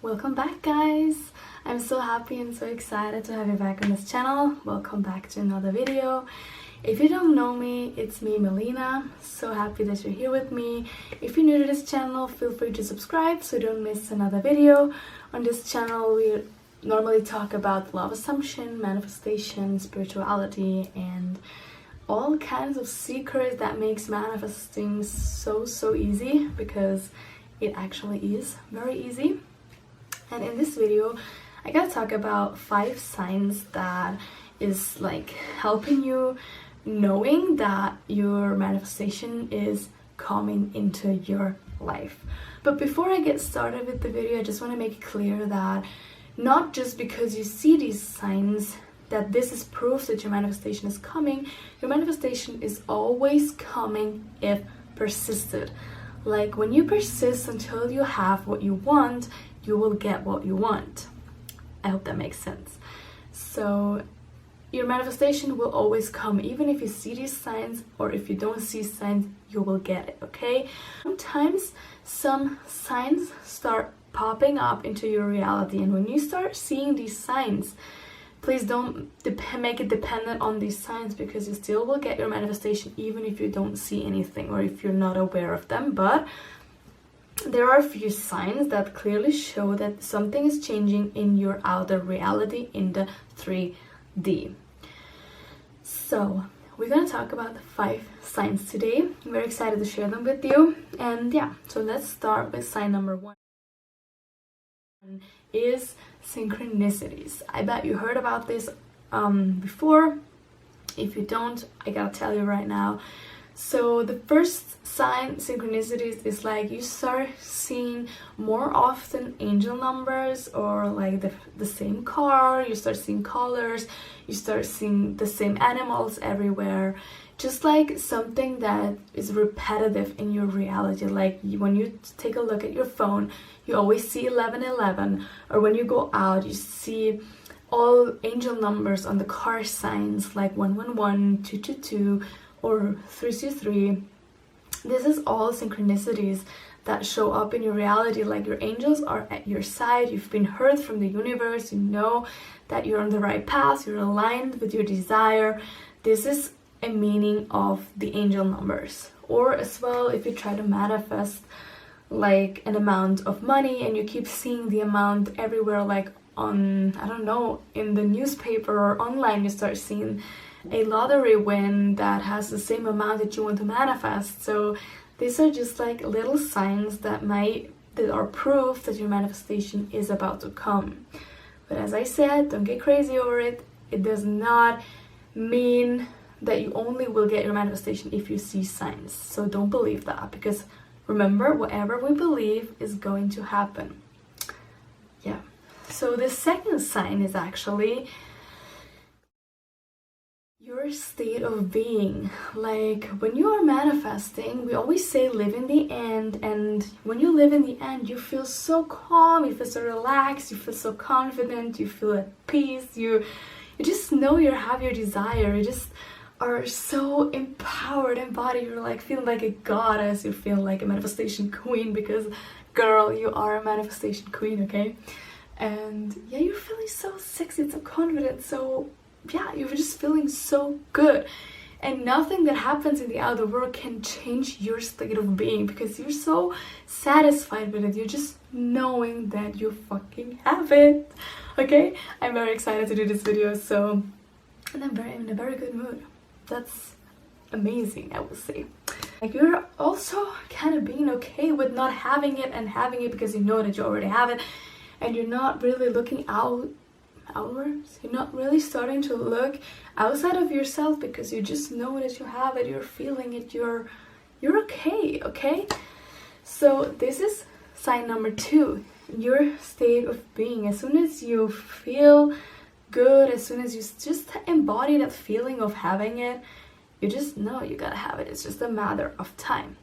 Welcome back, guys. I'm so happy and so excited to have you back on this channel. Welcome back to another video. If you don't know me, it's me, Melina. So happy that you're here with me. If you're new to this channel, feel free to subscribe so you don't miss another video. On this channel, we normally talk about law of assumption, manifestation, spirituality, and all kinds of secrets that makes manifesting so easy, because it actually is very easy. And in this video, I gotta talk about 5 signs that is like helping you knowing that your manifestation is coming into your life. But before I get started with the video, I just want to make it clear that not just because you see these signs that this is proof that your manifestation is coming. Your manifestation is always coming if persisted. Like when you persist until you have what you want, you will get what you want. I hope that makes sense. So your manifestation will always come, even if you see these signs or if you don't see signs, you will get it, okay? Sometimes some signs start popping up into your reality, and when you start seeing these signs, please don't make it dependent on these signs, because you still will get your manifestation even if you don't see anything or if you're not aware of them. But there are a few signs that clearly show that something is changing in your outer reality, in the 3D. So we're gonna talk about the 5 signs today. I'm very excited to share them with you. And yeah, so let's start with sign number 1. Is synchronicities. I bet you heard about this before. If you don't, I gotta tell you right now. So the first sign, synchronicities, is like you start seeing more often angel numbers, or like the same car, you start seeing colors, you start seeing the same animals everywhere. Just like something that is repetitive in your reality. Like when you take a look at your phone, you always see 1111, or when you go out, you see all angel numbers on the car signs, like 111, 222, or 323. This is all synchronicities that show up in your reality. Like your angels are at your side, you've been heard from the universe, you know that you're on the right path, you're aligned with your desire. This is a meaning of the angel numbers. Or as well, if you try to manifest like an amount of money and you keep seeing the amount everywhere, like on, I don't know, in the newspaper or online, you start seeing a lottery win that has the same amount that you want to manifest. So these are just like little signs that are proof that your manifestation is about to come. But as I said, don't get crazy over it. It does not mean that you only will get your manifestation if you see signs. So don't believe that, because remember, whatever we believe is going to happen. Yeah. So the second sign is actually your state of being. Like when you are manifesting, we always say live in the end, and when you live in the end, you feel so calm, you feel so relaxed, you feel so confident, you feel at peace, you just know you have your desire, you just are so empowered in body, you're like feeling like a goddess, you feel like a manifestation queen, because girl, you are a manifestation queen, okay? And yeah, you're feeling so sexy, so confident, so yeah, you're just feeling so good. And nothing that happens in the outer world can change your state of being, because you're so satisfied with it. You're just knowing that you fucking have it, okay? I'm very excited to do this video, so, and I'm in a very good mood. That's amazing, I will say. Like you're also kind of being okay with not having it and having it because you know that you already have it, and you're not really looking outwards. You're not really starting to look outside of yourself, because you just know that you have it, you're feeling it, you're okay, okay? So this is sign number 2, your state of being. As soon as you feel good, as soon as you just embody that feeling of having it, you just know you gotta have it. It's just a matter of time,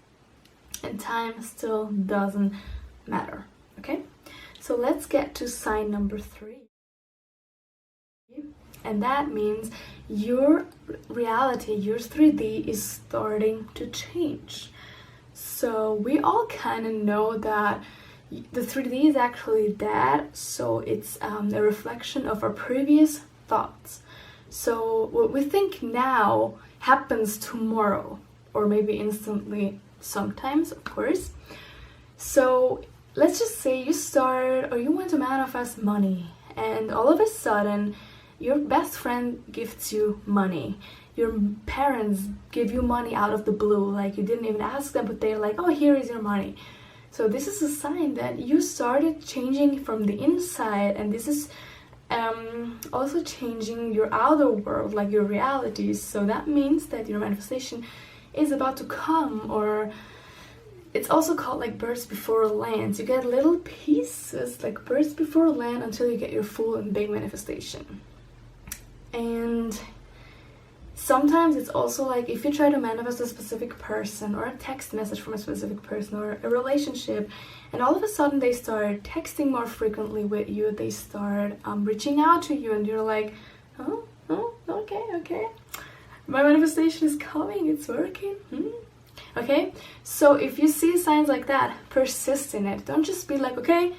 and time still doesn't matter, okay? So let's get to sign number 3, and that means your reality, your 3D is starting to change. So we all kind of know that The 3D is actually dead, so it's a reflection of our previous thoughts. So what we think now happens tomorrow, or maybe instantly sometimes, of course. So let's just say you start, or you want to manifest money, and all of a sudden your best friend gifts you money. Your parents give you money out of the blue, like you didn't even ask them, but they're like, oh, here is your money. So this is a sign that you started changing from the inside, and this is also changing your outer world, like your realities. So that means that your manifestation is about to come, or it's also called like birds before land. You get little pieces like birds before land until you get your full and big manifestation. And sometimes it's also like if you try to manifest a specific person, or a text message from a specific person, or a relationship, and all of a sudden they start texting more frequently with you, they start reaching out to you, and you're like, oh, okay, my manifestation is coming, it's working. Okay, so if you see signs like that, persist in it. Don't just be like, okay,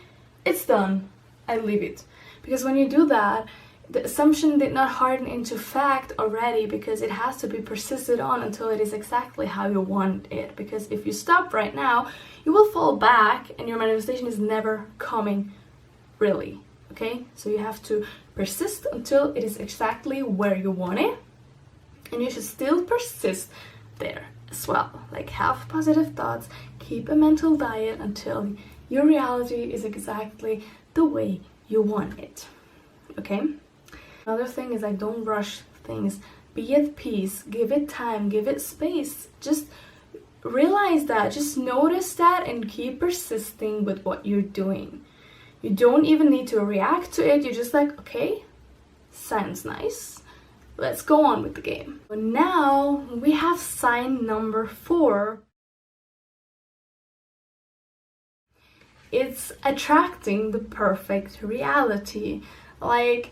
it's done, I leave it. Because when you do that, the assumption did not harden into fact already, because it has to be persisted on until it is exactly how you want it. Because if you stop right now, you will fall back and your manifestation is never coming, really. Okay, so you have to persist until it is exactly where you want it, and you should still persist there as well. Like, have positive thoughts, keep a mental diet until your reality is exactly the way you want it. Okay. Another thing is like, don't rush things. Be at peace. Give it time. Give it space. Just realize that. Just notice that and keep persisting with what you're doing. You don't even need to react to it. You're just like, okay, sounds nice. Let's go on with the game. But now we have sign number 4. It's attracting the perfect reality. Like,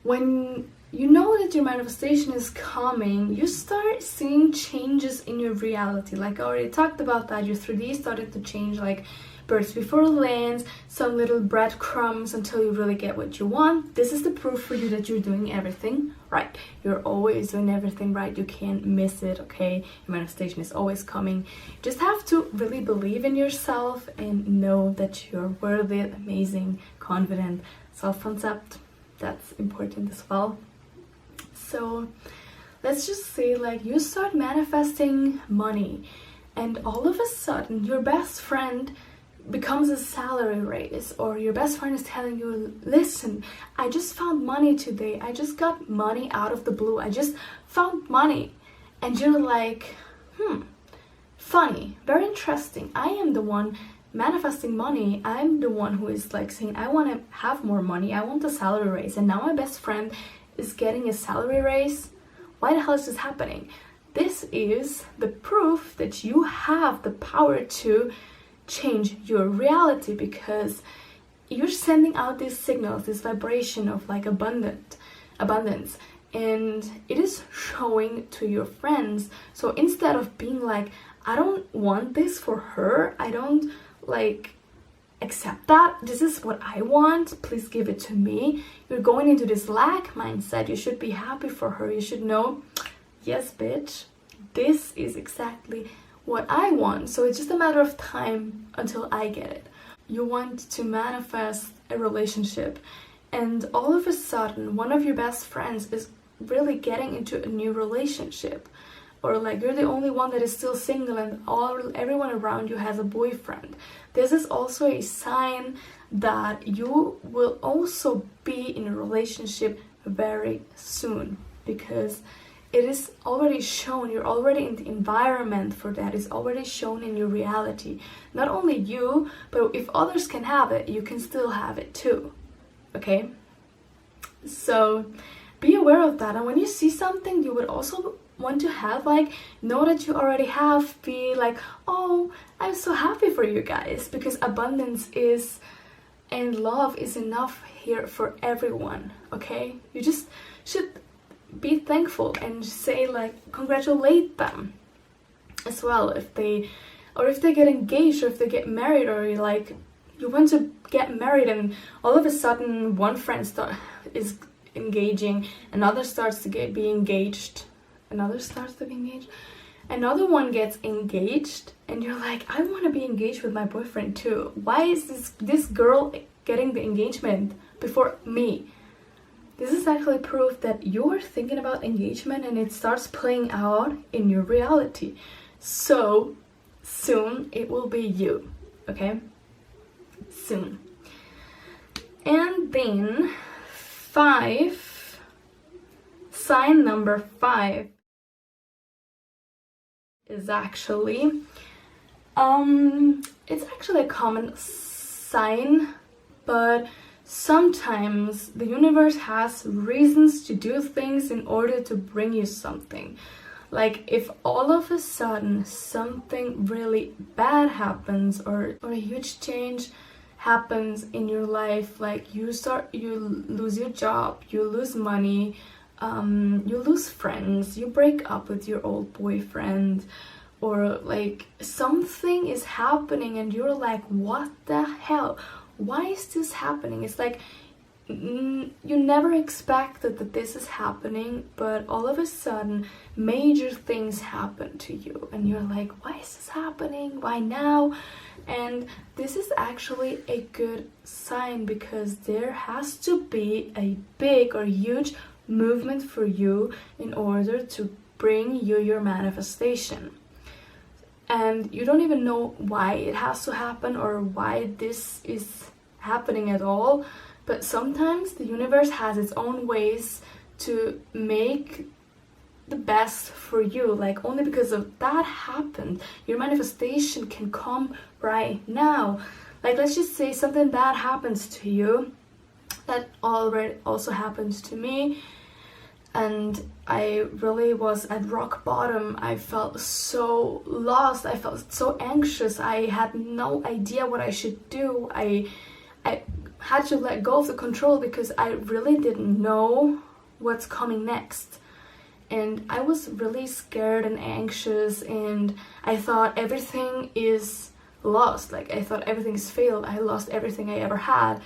when you know that your manifestation is coming, you start seeing changes in your reality. Like I already talked about that, your 3D started to change, like birds before lands, some little breadcrumbs until you really get what you want. This is the proof for you that you're doing everything right. You're always doing everything right. You can't miss it, okay? Your manifestation is always coming. You just have to really believe in yourself and know that you're worthy, amazing, confident, self-concept. That's important as well. So let's just say like you start manifesting money, and all of a sudden your best friend becomes a salary raise, or your best friend is telling you, listen, I just found money today, I just got money out of the blue, I just found money. And you're like, funny, very interesting. I am the one manifesting money. I'm the one who is like saying, I want to have more money, I want a salary raise, and now my best friend is getting a salary raise. Why the hell is this happening? This is the proof that you have the power to change your reality, because you're sending out these signals, this vibration of like abundance, and it is showing to your friends. So instead of being like, I don't want this for her, I don't like accept that, this is what I want, please give it to me, you're going into this lack mindset. You should be happy for her. You should know, yes bitch, this is exactly what I want, so it's just a matter of time until I get it. You want to manifest a relationship, and all of a sudden one of your best friends is really getting into a new relationship, or like you're the only one that is still single and everyone around you has a boyfriend. This is also a sign that you will also be in a relationship very soon, because it is already shown, you're already in the environment for that. It's already shown in your reality. Not only you, but if others can have it, you can still have it too. Okay? So be aware of that. And when you see something you would also want to have, like, know that you already have, be like, oh, I'm so happy for you guys, because abundance is and love is enough here for everyone. Okay? You just should be thankful and say like, congratulate them as well if they get engaged, or if they get married, or like you want to get married, and all of a sudden one friend is engaging, another starts to be engaged, another one gets engaged, and you're like, I want to be engaged with my boyfriend too. Why is this girl getting the engagement before me? This is actually proof that you're thinking about engagement and it starts playing out in your reality. So soon it will be you, okay? Soon. And then sign number 5 is actually it's actually a common sign, but sometimes the universe has reasons to do things in order to bring you something. Like if all of a sudden something really bad happens, or a huge change happens in your life, like you lose your job, you lose money, you lose friends, you break up with your old boyfriend, or like something is happening and you're like, what the hell? Why is this happening? It's like you never expected that this is happening, but all of a sudden major things happen to you and you're like, why is this happening? Why now? And this is actually a good sign, because there has to be a big or huge movement for you in order to bring you your manifestation. And you don't even know why it has to happen or why this is happening at all, but sometimes the universe has its own ways to make the best for you. Like only because of that happened, your manifestation can come right now. Like let's just say something bad happens to you, that already also happened to me, and I really was at rock bottom. I felt so lost, I felt so anxious, I had no idea what I should do. I had to let go of the control because I really didn't know what's coming next. And I was really scared and anxious, and I thought everything is lost. Like I thought everything's failed. I lost everything I ever had.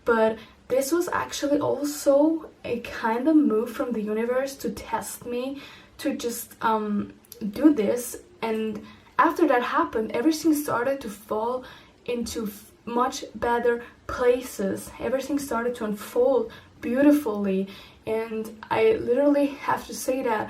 But this was actually also a kind of move from the universe to test me, to just do this. And after that happened, everything started to fall into much better places. Everything started to unfold beautifully, and I literally have to say that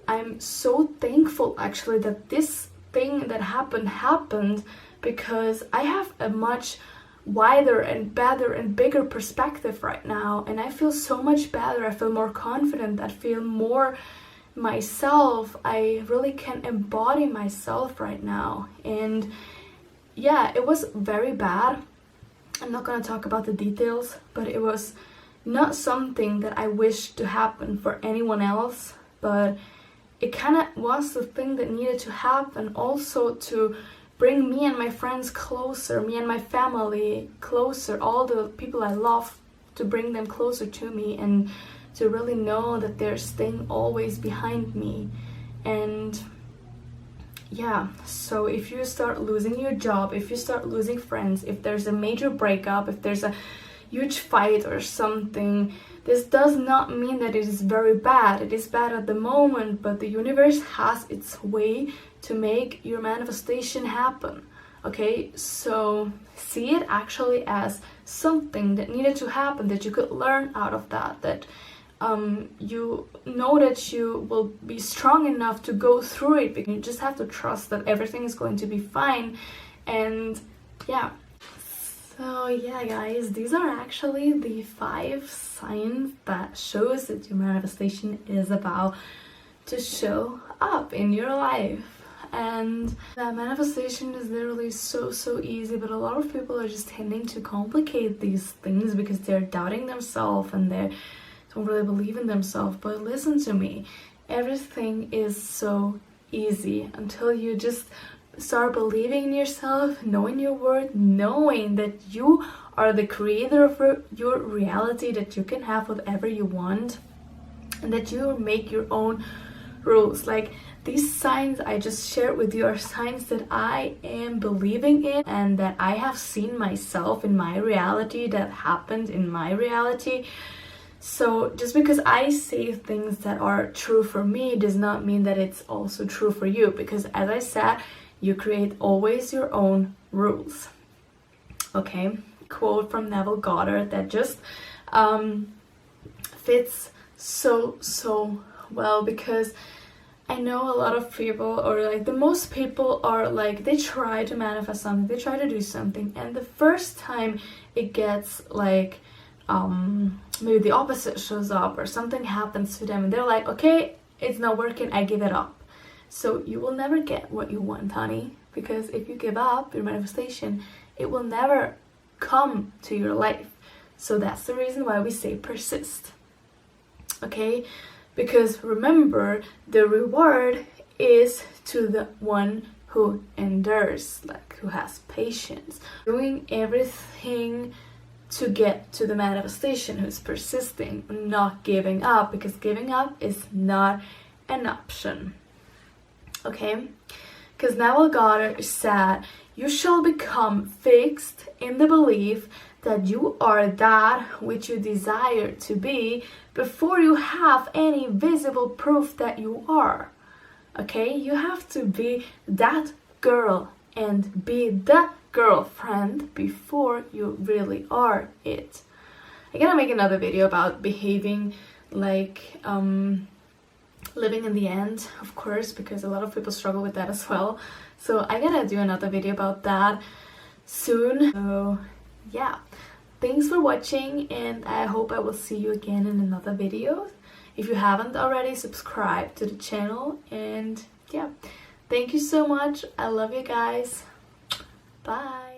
I'm so thankful actually that this thing that happened, because I have a much wider and better and bigger perspective right now, and I feel so much better. I feel more confident, I feel more myself. I really can embody myself right now. And yeah, it was very bad. I'm not gonna talk about the details, but it was not something that I wished to happen for anyone else, but it kind of was the thing that needed to happen also to bring me and my friends closer, me and my family closer, all the people I love, to bring them closer to me, and to really know that they're staying always behind me. And yeah, so if you start losing your job, if you start losing friends, if there's a major breakup, if there's a huge fight or something, this does not mean that it is very bad. It is bad at the moment, but the universe has its way to make your manifestation happen. Okay, so see it actually as something that needed to happen, that you could learn out of that you know that you will be strong enough to go through it, because you just have to trust that everything is going to be fine. And yeah, so yeah guys, these are actually the 5 signs that shows that your manifestation is about to show up in your life. And that manifestation is literally so easy, but a lot of people are just tending to complicate these things because they're doubting themselves and they don't really believe in themselves. But listen to me, everything is so easy until you just start believing in yourself, knowing your worth, knowing that you are the creator of your reality, that you can have whatever you want, and that you make your own rules. Like, these signs I just shared with you are signs that I am believing in and that I have seen myself in my reality, that happened in my reality. So just because I say things that are true for me does not mean that it's also true for you, because as I said, you create always your own rules. Okay, quote from Neville Goddard that just fits so well, because I know a lot of people, or like the most people are like, they try to manifest something, they try to do something, and the first time it gets like maybe the opposite shows up or something happens to them and they're like, okay, it's not working, I give it up. So you will never get what you want, honey, because if you give up your manifestation, it will never come to your life. So that's the reason why we say persist. Okay, because remember, the reward is to the one who endures, like who has patience, doing everything to get to the manifestation, who's persisting, not giving up, because giving up is not an option. Okay, because Neville Goddard said, you shall become fixed in the belief that you are that which you desire to be before you have any visible proof that you are. Okay, you have to be that girl and be the girlfriend before you really are it. I gotta make another video about behaving like living in the end, of course, because a lot of people struggle with that as well. So I gotta do another video about that soon. So yeah, thanks for watching, and I hope I will see you again in another video. If you haven't already, subscribe to the channel, and yeah, thank you so much. I love you guys. Bye.